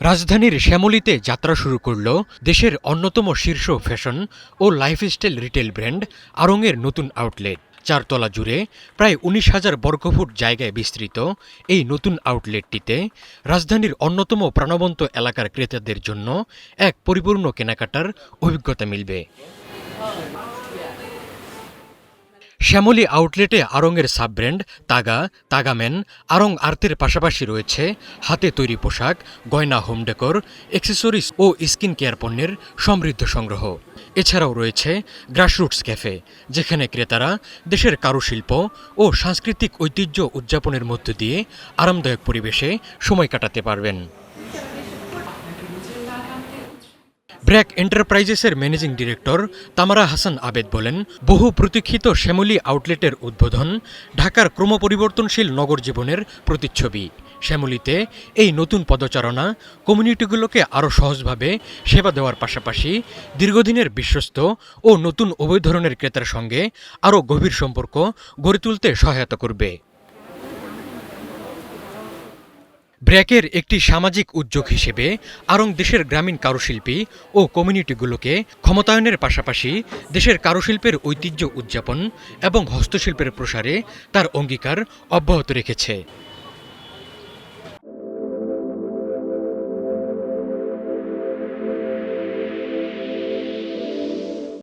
রাজধানীর শ্যামলীতে যাত্রা শুরু করল দেশের অন্যতম শীর্ষ ফ্যাশন ও লাইফস্টাইল রিটেল ব্র্যান্ড আড়ং-এর নতুন আউটলেট। ৪ তলা জুড়ে প্রায় ১৯,০০০ বর্গফুট জায়গায় বিস্তৃত এই নতুন আউটলেটটিতে রাজধানীর অন্যতম প্রাণবন্ত এলাকার ক্রেতাদের জন্য এক পরিপূর্ণ কেনাকাটার অভিজ্ঞতা মিলবে। শ্যামলী আউটলেটে আড়ং-এর সাব ব্র্যান্ড তাগা, তাগাম্যান, আড়ং আর্থের পাশাপাশি রয়েছে হাতে তৈরি পোশাক, গয়না, হোম ডেকর, অ্যাক্সেসরিজ ও স্কিন কেয়ার পণ্যের সমৃদ্ধ সংগ্রহ। এছাড়াও রয়েছে গ্রাসরুটস ক্যাফে, যেখানে ক্রেতারা দেশের কারুশিল্প ও সাংস্কৃতিক ঐতিহ্য উদযাপনের মধ্য দিয়ে আরামদায়ক পরিবেশে সময় কাটাতে পারবেন। ব্র্যাক এন্টারপ্রাইজেসের ম্যানেজিং ডিরেক্টর তামারা হাসান আবেদ বলেন, বহু প্রতীক্ষিত শ্যামলী আউটলেটের উদ্বোধন ঢাকার ক্রমপরিবর্তনশীল নগর জীবনের প্রতিচ্ছবি। শ্যামলীতে এই নতুন পদচারণা কমিউনিটিগুলোকে আরও সহজভাবে সেবা দেওয়ার পাশাপাশি দীর্ঘদিনের বিশ্বস্ত ও নতুন উভয় ধরনের ক্রেতার সঙ্গে আরও গভীর সম্পর্ক গড়ে তুলতে সহায়তা করবে। ব্র্যাকের একটি সামাজিক উদ্যোগ হিসেবে আড়ং দেশের গ্রামীণ কারুশিল্পী ও কমিউনিটিগুলোকে ক্ষমতায়নের পাশাপাশি দেশের কারুশিল্পের ঐতিহ্য উদযাপন এবং হস্তশিল্পের প্রসারে তার অঙ্গীকার অব্যাহত রেখেছে।